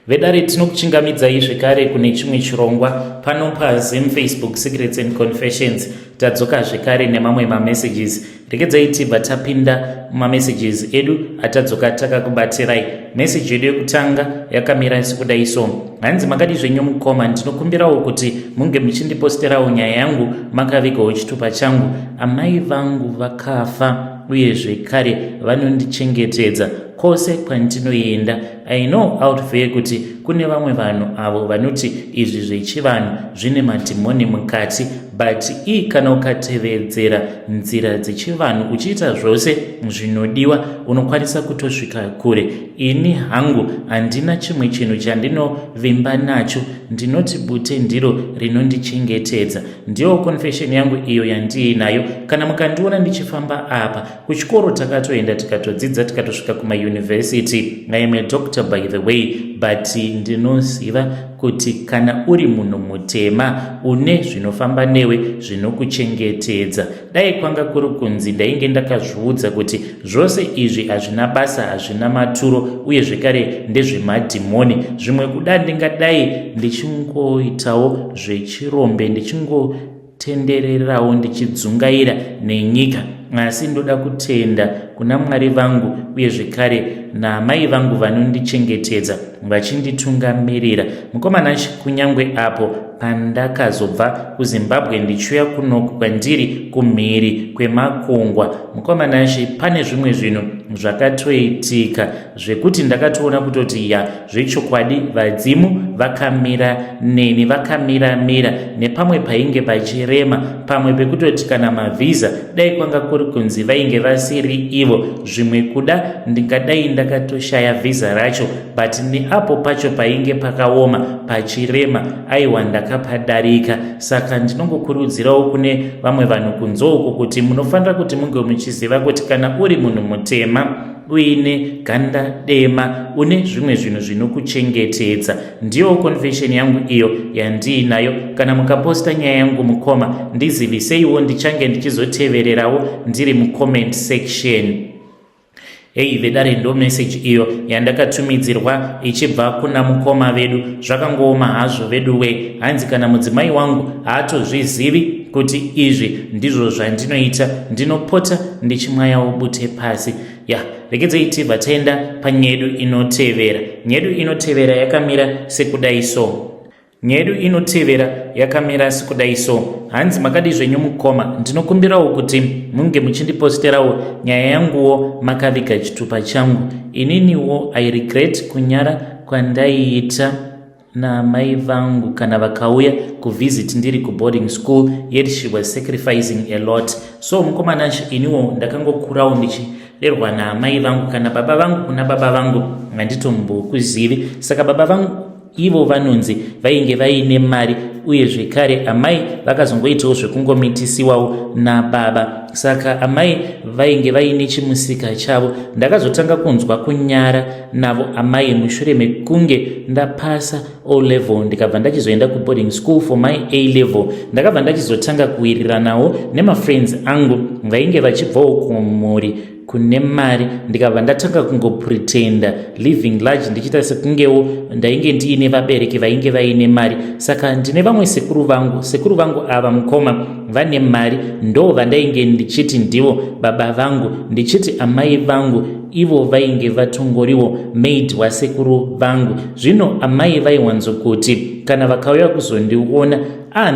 Vedare tinokuchingamidzai zvekare kune chimwe chirongwa pano paZim Facebook Secrets and Confessions. Tadzoka zvekare nemamwe mamessages. Regedzai tibva tapinda mamessages edu atadzoka takakubatirai. Message yedu yekutanga yakamira sekudai so. Hanzi makadi zvenyu mukoma, ndinokumbirawo kuti munge muchindiposterawo nyaya yangu makavigawo chitupa changu. Amai vangu vakafa uye zvekare vanondichengetedza kwose kwandinoenda. I know out there kuti kune vamwe vanhu avo vanoti izvi zvechivanhu zvine madhimoni mukati, but kana ukatevedzera nzira dzechivanhu uchiita zvose zvinodiwa unokwanisa kutosvika kure. Ini hangu handina chimwe chinhu chandinovimba nacho, ndinoti bute ndiro rinondichengetedza. Ndiyo confession yangu iyo yandiinayo. Kana mukandiona ndichifamba apa kuchikoro takatoenda tikatodzidza tikatosvika kumayunivhesiti. I am a doctor by the way, but ndinoziva kuti kana uri munhu mutema une zvinofamba newe zvinokuchengetedza. Dai kwanga kuri kunzi ndainge ndakazviudza kuti zvose izvi hazvina basa, hazvina maturo uye zvekare ndezvemadhimoni. Zvimwe kuda ndingadai ndichingoitawo zvechirombe, ndichingotendererawo ndichidzungaira nenyika, asi ndoda kutenda kuna Mwari vangu uye zvekare namai vangu vanondichengetedza vachinditungamirira. Mukomana kunyangwe apo pandakazobva kuZimbabwe ndichiuya kunoku kwandiri kumhiri kwemakungwa, mukomana pane zvimwe zvinhu zvakatoitika zvekuti ndakatoona kutoti zvechokwadi vadzimu vakamira neni, vakamirira nepamwe painge pachirema, pamwe pekutoti kana mavhiza dai kwanga kuri kunzi vainge vasiri ivo. Zvimwe kuda ndingadai ndakatoshaya vhiza racho, but neapo pacho painge pakaoma pachirema aiwa ndakapadarika. Saka ndinongokurudzirawo kune vamwe vanhu kunzouko kuti munofanira kuti munge muchiziva kuti kana uri munhu mutema uine ganda dema une zvimwe zvinhu zvinokuchengetedza. Ndiyo confession yangu iyo yandiinayo. Kana mukaposta nyaya yangu mukoma ndiziviseiwo, ndichange ndichizotevererawo ndiri mucomment section. Vedare ndo message iyo yandakatumidzirwa ichibva kuna mukoma vedu. Zvakangooma hazvo vedu we, hanzi kana mudzimai wangu haatozvizivi kuti izvi ndizvo zvandinoita, ndinopota ndichimwayawo bute pasi. Regedzai tibva taenda panyedu inotevera. Nyedu inotevera yakamira sekudai so. Nyedu inotevera yakamira sekudai so. Hanzi makadi zvenyu mukoma, ndinokumbirawo kuti munge muchindiposterawo nyaya yanguwo makaviga chitupa changu. Ininiwo I regret kunyara kwandaiita namai vangu kana vakauya kuvisit ndiri kuboarding school, yet she was sacrificing a lot. So mukomana iniwo ndakangokurawo ndichiderwa naamai vangu kana baba vangu kuna baba vangu handitombokuzivi. Saka baba vangu ivo vanonzi vainge vaine mari uye zvekare amai vakazongoitawo zvekungomitisiwawo nababa. Saka amai vainge vaine chimusika chavo. Ndakazotanga kunzwa kunyara navo amai mushure mekunge ndapasa O level ndikabva ndachizoenda kuboarding school for my A level. Ndakabva ndachizotanga kuwiriranawo nemafriends angu vainge vachibvawo kumhuri kune mari. Ndikabva ndatanga kungopretenda living large ndichita sekungewo ndainge ndiine vabereki vainge vaine mari. Saka ndine vamwe sekuru vangu ava mukoma vane mari, ndo vandainge ndichiti ndivo baba vangu, ndichiti amai vangu ivo vainge vatongoriwo maid wasekuru vangu. Zvino amai vaiwanzokuti kana vakauya kuzondiona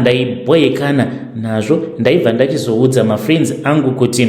ndaibhoyekana nazvo. Ndaibva ndachizoudza mafriends angu kuti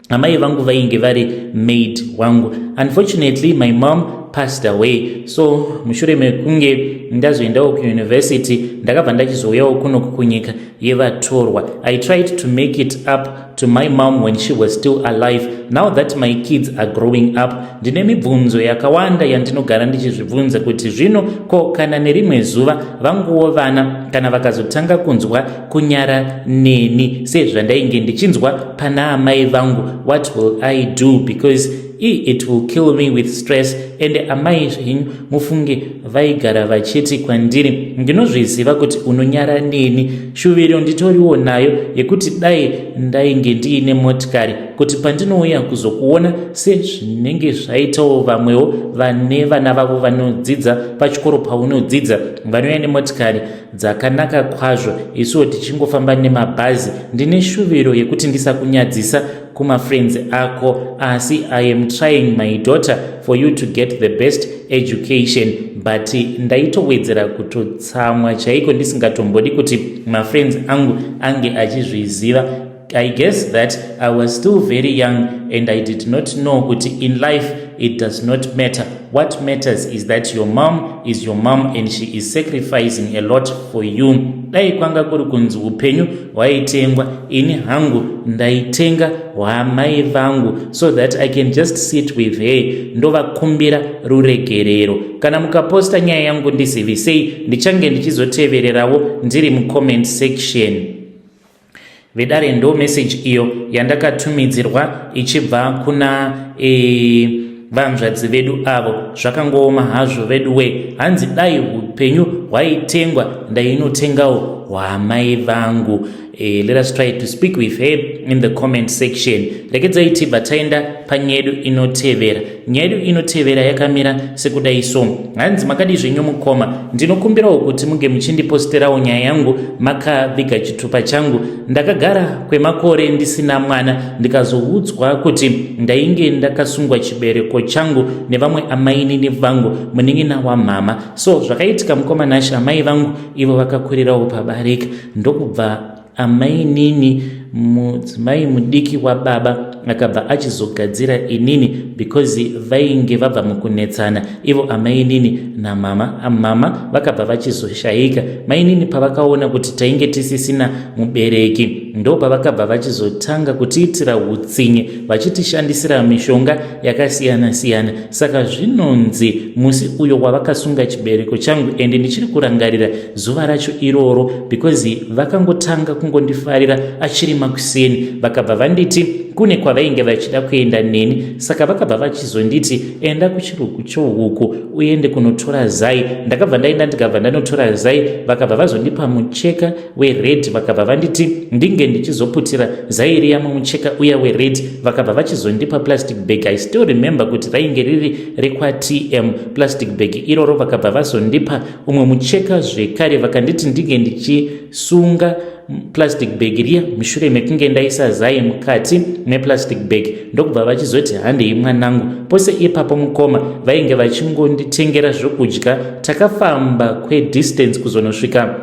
amai vangu vainge vari maid wangu. Unfortunately my mom passed away, so mushure mekunge ndazoendawo kuuniversity ndakabva ndachizouyawo kuno kunyika yevatorwa. I tried to make it up to my mom when she was still alive. Now that my kids are growing up, ndine mibvunzo yakawanda yandinogara ndichizvibvunza kuti zvino ko kana nerimwe zuva vanguwo vana kana vakazotanga kunzwa kunyara neni sezvandainge ndichinzwa pana amai vangu, what will I do? Because it will kill me with stress. And amai zvenyu mufunge vaigara vachiti kwandiri, ndinozviziva kuti unonyara neni, shuviro nditoriwo nayo yekuti dai ndainge ndinenge ndiine motikari kuti pandinouya kuzokuona sezvinenge zvaitawo vamwewo vane vana vavo vanodzidza pachikoro paunodzidza vanouya nemotikari dzakanaka kwazvo. Isuwo tichingofamba nemabhazi. Ndine shuviro yekuti ndisakunyadzisa kuma-friends ako, asi I am trying my daughter for you to get the best education, but ndaitowedzera kutotsamwa chaiko ndisingatombodi kuti ma-friends angu ange achizviziva. I guess that I was still very young and I did not know kuti in life it does not matter. What matters is that your mom is your mom and she is sacrificing a lot for you. Dai kwanga kuri kunzi upenyu hwaitengwa, ini hangu ndaitenga hwamai vangu so that I can just sit with her ndovakumbira ruregerero. Kana mukaposta nyaya yangu ndizivisei, ndichange ndichizotevererawo ndiri mucomment section. Vedare ndo message iyo yandakatumidzirwa ichibva kuna vanzvadzi vedu avo. Zvakangooma hazvo vedu we, hanzi dai upenyu hwaitengwa ndainotengawo hwamai vangu. Let us try to speak with her in the comment section. Rekedzai tibva taenda panyedu inotevera. Nyedu inotevera yakamira sekudai so. Hanzi makadi zvenyu mukoma, ndinokumbirawo kuti munge muchindiposterawo nyaya yangu makaviga chitupa changu. Ndakagara kwemakore ndisina mwana, ndikazoudzwa kuti ndainge ndakasungwa chibereko changu nevamwe amainini vangu munin'ina wamama. So zvakaitika mukoma nasha amai vangu ivo vakakurirawo pabarika, ndokubva amainini mudzimai mudiki wababa akabva achizogadzira inini because vainge vabva mukunetsana ivo amainini namama. Mama vakabva vachizoshayika. Mainini pavakaona kuti tainge tisisina mubereki ndo pavakabva vachizotanga kutiitira utsinye vachitishandisira mishonga yakasiyana siyana. Saka zvinonzi musi uyo wavakasunga chibereko changu ende ndichiri kurangarira zuva racho iroro because vakangotanga kungondifarira achiri makuseni. Vakabva vanditi kune kwavainge vachida kuenda neni, saka vakabva vachizonditi enda kuchirugu chohuku uende kunotora zai. Ndakabva ndaenda ndikabva ndanotora zai. Vakabva vazondipa mucheka wered. Vakabva vanditi ndinge ndichizoputira zai riya mumucheka uya wered. Vakabva vachizondipa plastic bag. I still remember kuti rainge riri rekwa TM plastic bag iroro. Vakabva vazondipa umwe mucheka zvekare vakanditi ndinge ndichisunga plastic bag riya mushure mekunge ndaisa zai mukati meplastic bag. Ndokubva vachizoti handei mwanangu. Pose ipapo mukoma vainge vachingonditengera zvokudya. Takafamba kwedistance kuzonosvika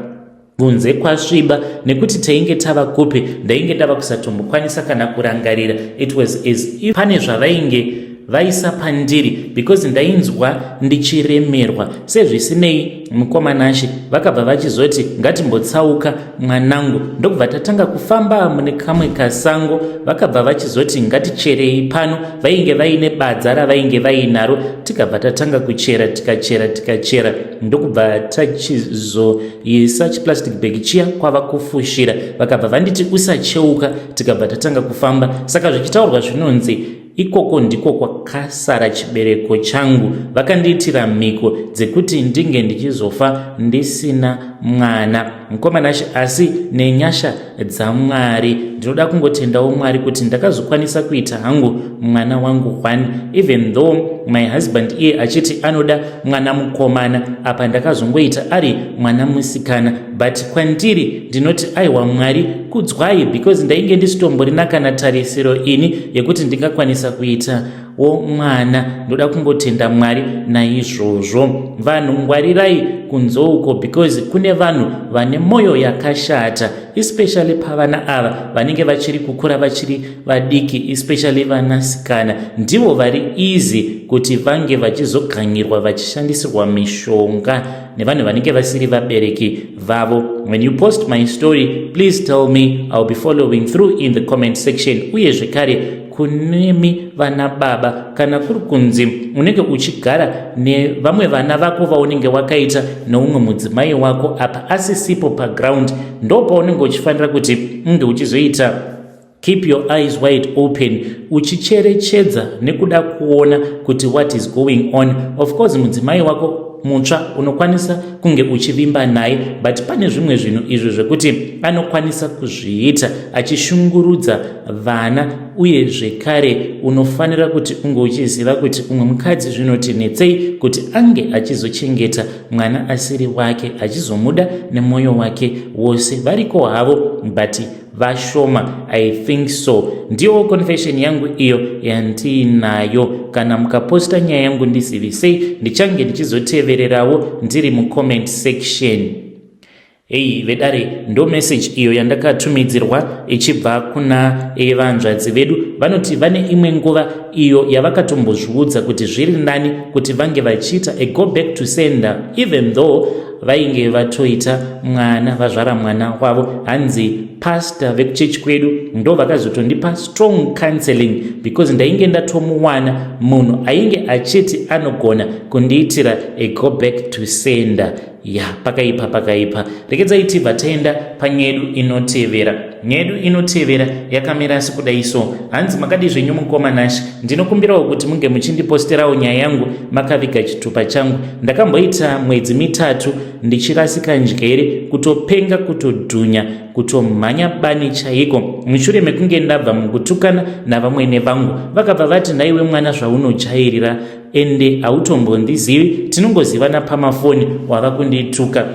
kunze kwasviba nekuti tainge tava kupi ndainge ndava kusatombokwanisa kana kurangarira. It was as if pane zvavainge vaisa pandiri because ndainzwa ndichiremerwa. Sezvisinei mukoma nashe vakabva vachizoti ngatimbotsauka mwanangu. Ndokubva tatanga kufamba mune kamwe kasango. Vakabva vachizoti ngaticherei pano. Vainge vaine badza ravainge vainaro. Tikabva tatanga kuchera tikachera. Ndokubva tachizoisa chiplastic bag chiya kwava kufushira. Vakabva vanditi usacheuka. Tikabva tatanga kufamba. Saka zvichitaurwa zvinonzi ikoko ndiko kwakasara chibereko changu. Vakandiitira mhiko dzekuti ndinge ndichizofa ndisina mwana. Mukoma nashe asi nenyasha dzaMwari ndinoda kungotendawo Mwari kuti ndakazokwanisa kuita hangu mwana wangu 1 even though my husband iye achiti anoda mwana mukomana apa ndakazongoita ari mwana musikana. But kwandiri ndinoti aiwa Mwari kudzwai because ndainge ndisitomborina kana tarisiro ini yekuti ndingakwanisa kuita wo mwana. Ndoda kungotenda Mwari naizvozvo. Vanhu ngwarirai kunzouko because kune vanhu vane moyo yakashata especially pavana ava vanenge vachiri kukura vachiri vadiki especially vanasikana. Ndivo vari easy kuti vange vachizoganyirwa vachishandisirwa mishonga nevanhu vanenge vasiri vabereki vavo. When you post my story, please tell me. I'll be following through in the comment section. Uye zvekare kunemi vana baba kana kuri kunzi unenge uchigara nevamwe vana vako vaunenge wakaita neumwe mudzimai wako apa asisipo paground, ndo paunenge uchifanira kuti unge uchizoita keep your eyes wide open uchicherechedza nekuda kuona kuti what is going on. Of course mudzimai wako mutsva unokwanisa kunge uchivimba naye, but pane zvimwe zvinhu izvo zvekuti anokwanisa kuzviita achishungurudza vana, uye zvekare unofanira kuti unge uchiziva kuti umwe mukadzi zvinoti netsei kuti ange achizochengeta mwana asiri wake, achizomuda nemwoyo wake wose. Variko havo but vashoma, I think so. Ndiyo confession yangu iyo yandinayo. Kana mukaposta nyaya yangu ndizivisei, ndichange ndichizotevererawo ndiri mucomment section. Vedare ndo message iyo yandakatumidzirwa ichibva kuna vanzvadzi vedu. Vanoti vane imwe nguva iyo yavakatombozviudza kuti zviri nani kuti vange vachiita a go back to sender, even though vainge vatoita mwana, vazvara mwana wavo. Hanzi pastor vekuchechi kwedu ndo vakazotondipa strong counseling, because ndainge ndatomuwana munhu ainge achiti anogona kundiitira a go back to sender. Pakaipa. Regedzai tibva taenda panyedu inotevera. Nyedu inotevera yakamira sekudai so. Hanzi makadi zvenyu mukomanashi, ndinokumbirawo kuti munge muchindiposterawo nyaya yangu makaviga chitupa changu. Ndakamboita mwedzi 3 ndichirasika njere, kutopenga, kutodhunya, kutomhanya bani chaiko, mushure mekunge ndabva mukutukana navamwene vangu. Vakabva vati ndaiwe mwana zvaunojairira ende hautombondizivi, tinongozivana pamafoni, wava kundituka,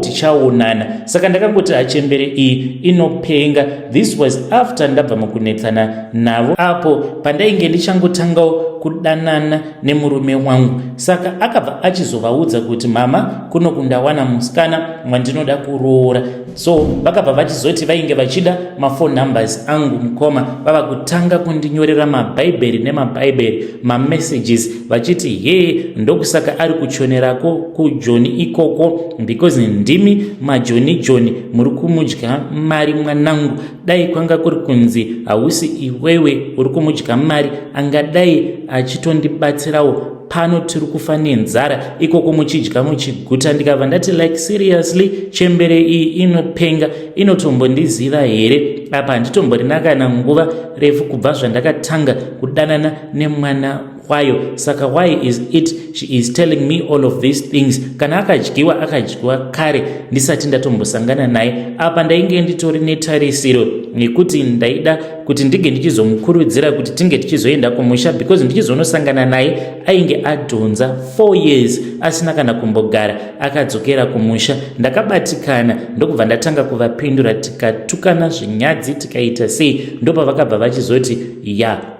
tichaonana. Saka ndakangoti hachembere iyi inopenga. This was after ndabva mukunetsana navo, apo pandainge ndichangotangawo kudanana nemurume wangu. Saka akabva achizovaudza kuti mama, kuno kundawana musikana wandinoda kuroora. So vakabva vachizoti vainge vachida mafone numbers angu mukoma, vava kutanga kundinyorera mabhaibheri nemabhaibheri, mamessages, vachiti ndokusaka ari kuchonerako kuJoni ikoko, because ndimi maJoni muri kumudya mari mwanangu. Dai kwanga kuri kunzi hausi iwewe uri kumudya mari, angadai achitondibatsirawo. Pano tiri kufa nenzara ikoko muchidya muchiguta. Ndikabva ndati like seriously, chembere iyi inopenga, inotombondiziva here? Apa handitomborina kana nguva refu kubva zvandakatanga kudanana nemwana wayo. Saka why is it she is telling me all of these things? Kana akadyiwa kare ndisati ndatombosangana naye. Apa ndainge nditori netarisiro nekuti ndaida kuti ndige ndichizomukurudzira kuti tinge tichizoenda kumusha, because ndichizonosangana naye ainge adhonza 4 years asina kana kumbogara, akadzokera kumusha. Ndakabatikana ndokubva ndatanga kuvapindura, tikatukana zvinyadzi, tikaita sei. Ndopa vakabva vachizoti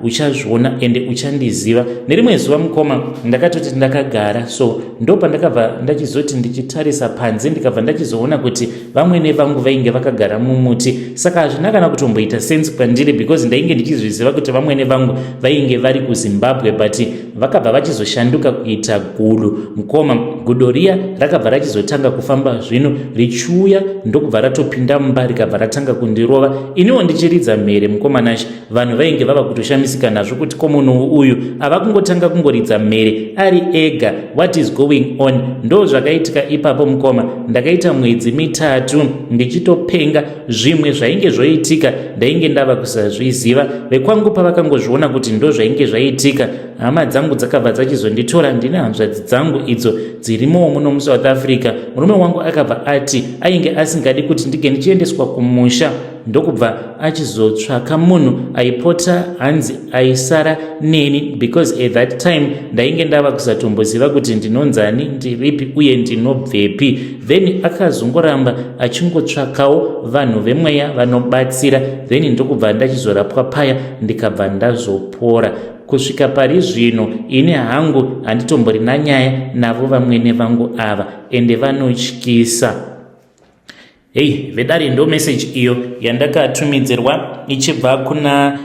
uchazviona ende uchandiziva. Nerimwe zuva mukoma ndakatoti ndakagara, so ndopa ndakabva ndachizoti ndichitarisa panze, ndikabva ndachizoona kuti vamwene vangu vainge vakagara mumuti. Saka hazvina kana kutomboita sense kwandiri, because ndainge ndichizviziva kuti vamwene vangu vainge vari kuZimbabwe, but vakabva vachizoshanduka kuita gudu mukoma. Gudo riya rakabva rachizotanga kufamba zvino richiuya, ndokubva ratopinda mumba rikabva ratanga kundirova. Iniwo ndichiridza mhere mukomanashi, vanhu vainge vava kutoshamisika nazvo kuti komunhu uyu ava kungotanga kungoridza mhere ari ega, what is going on? Ndo zvakaitika ipapo mukoma. Ndakaita mwedzi 3 ndichitopenga zvimwe zvainge zvoitika ndainge ndava kusazviziva. Vekwangu pavakangozviona kuti ndo zvainge zvaitika, hama dzangu dzakabva dzachizonditora. Ndine hanzvadzi dzangu idzo dzirimowo muno muSouth Africa. Murume wangu akabva ati ainge asingadi kuti ndige ndichiendeswa kumusha, ndokubva achizotsvaka munhu aipota hanzi aisara neni, because at that time ndainge ndava kusatomboziva kuti ndinonzani, ndiripi uye ndinobvepi. Then akazongoramba achingotsvakawo vanhu vemweya vanobatsira, then ndokubva ndachizorapwa paya ndikabva ndazopora. Kusvika pari zvino ini hangu handitomborina nyaya navo vamwene vangu ava, ende vanotyisa. Vedare ndo message iyo yandakatumidzirwa ichibva kuna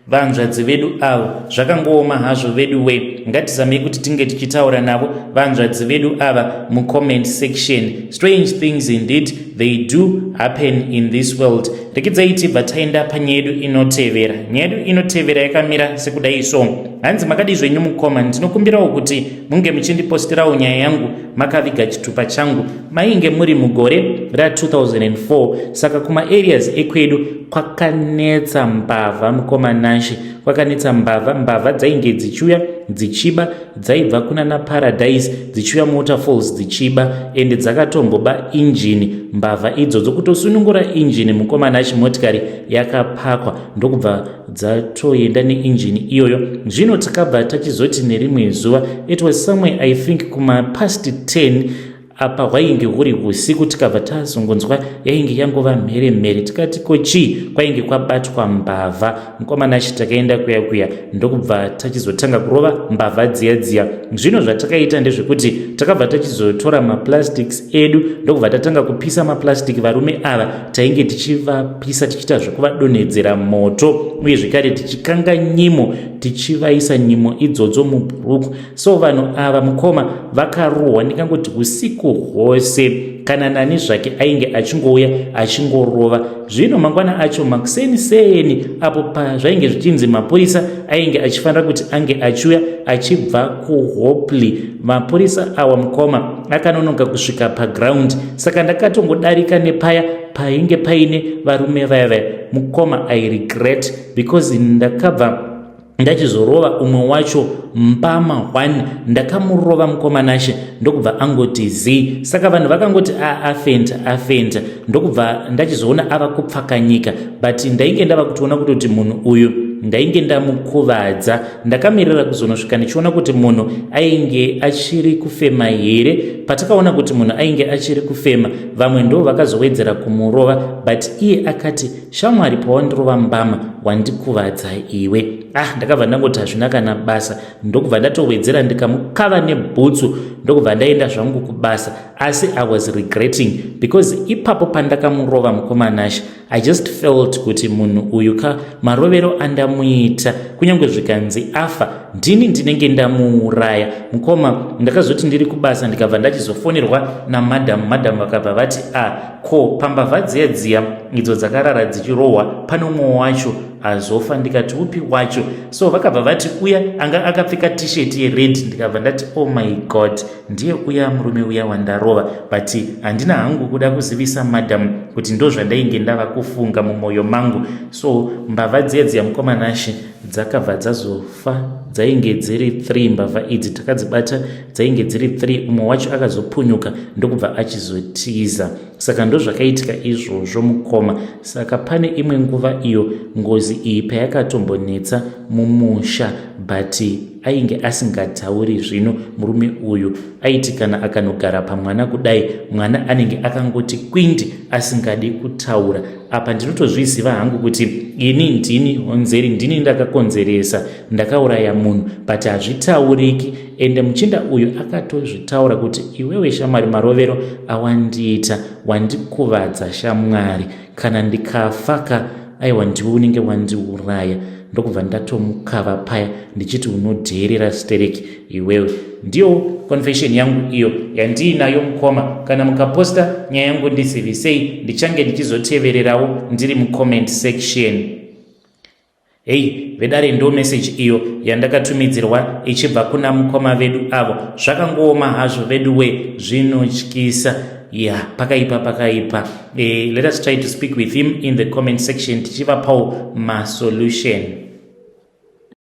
vanzvadzi vedu avo. Zvakangooma hazvo vedu we, ngatizamei kuti tinge tichitaura navo vanzvadzi vedu ava mucomment section. Strange things indeed they do happen in this world. Rekedzai tibva taenda panyedu inotevera. Nyedu inotevera yakamira sekudai so. Hanzi makadi zvenyu mukoma, ndinokumbirawo kuti munge muchindiposterawo nyaya yangu makaviga chitupa changu. Mainge muri mugore ra2004, saka kuma areas ekwedu kwakanetsa mbavha mukoma nashi, kwakanetsa mbavha dzainge dzichiuya dzichiba, dzaibva kuna naParadise dzichiuya Waterfalls dzichiba, ende dzakatomboba injini. Mbavha idzodzo kutosunungura injini, mukomanashi motikari yakapakwa ndokubva dzatoenda neinjini iyoyo. Zvino takabva tachizoti nerimwe zuva, it was somewhere I think kuma past 10 apa hwainge huri usiku, tikabva tazongonzwa yainge yangova mheremhere. Tikati kochi, kwainge kwabatwa mbavha. Mukomanashi takaenda kuya ndokubva tachizotanga kurova mbavha dziya. Zvino zvatakaita ndezvekuti takabva tachizotora maplastics edu ndokubva tatanga kupisa maplastiki. Varume ava tainge tichivapisa tichiita zvekuvadonhedzera moto, uye zvekare tichikanga nyimo tichivaisa nyimo idzodzo mubhuruku. So vanhu ava mukoma vakarohwa, ndikangoti usiku hwose kana nani zvake ainge achingouya achingorova. Zvino mangwana acho makuseni apo pazvainge zvichinzi mapurisa ainge achifanira kuti ange achiuya achibva kuHopley, mapurisa awa mukoma akanonoka kusvika paground. Saka ndakatongodarika nepaya painge paine varume vaya mukoma. I regret because ndakabva ndachizorova umwe wacho mbama 1 ndakamurova mukomanashi ndokubva angoti zi. Saka vanhu vakangoti afenta ndokubva ndachizoona ava kupfakanyika, but ndainge ndava kutoona kutoti munhu uyu ndainge ndamukuvadza. Ndakamirira kuzonosvika ndichiona kuti munhu ainge achiri kufema here. Patakaona kuti munhu ainge achiri kufema, vamwe ndo vakazowedzera kumurova, but iye akati, shamwari, pawandorova mbama wandikuvadza iwe. Ndakabva ndangoti hazvina kana basa, ndokubva ndatowedzera ndikamukava nebhutsu ndokubva ndaenda zvangu kubasa. Asi I was regretting because ipapo pandakamurova mukomanashi I just felt kuti munhu uyu marovero andamuita, kunyange zvikanzi afa ndini ndinenge ndamuuraya. Mukoma ndakazoti ndiri kubasa ndikabva ndachizofonerwa namadhamu. Madhamu vakabva vati ko pambavha dziya idzo dzakarara dzichirohwa pano umwe wacho azofa. Ndikati upi wacho? So vakabva vati uya anga akapfeka t-shirt yered. Ndikabva ndati oh my god, ndiye uya murume uya wandarova, but handina hangu kuda kuzivisa madhamu kuti ndo zvandainge ndava kufunga mumwoyo mangu. So mbavha dziya mukomanashi dzakabva dzazofa. Dzainge dziri 3 mbavha idzi takadzibata, dzainge dziri 3. Umwe wacho akazopunyuka ndokubva achizotiza. Saka ndo zvakaitika izvozvo mukoma. Saka pane imwe nguva iyo ngozi iyi payakatombonetsa mumusha, but ainge asingatauri. Zvino murume uyu aiti kana akanogara pamwana kudai, mwana anenge akangoti kwindi asingadi kutaura. Apa ndinotozviziva hangu kuti ini ndini honzeri, ndini ndakakonzeresa, ndakauraya munhu, but hazvitauriki. Ende muchinda uyu akatozvitaura kuti iwewe shamwari, marovero awandiita, wandikuvadza shamwari, kana ndikafa aiwa ndiwe unenge wandiuraya. Ndokubva ndatomukava paya ndichiti unodheerera stereki iwewe. Ndiyo confession yangu iyo yandiinayo mukoma. Kana mukaposta nyaya yangu ndizivisei, ndichange ndichizotevererawo ndiri mucomment section. Vedare ndo message iyo yandakatumidzirwa ichibva kuna mukoma vedu avo. Zvakangooma hazvo vedu we, zvinotyisa. Pakaipa. Let us try to speak with him in the comment section tichivapawo ma solution.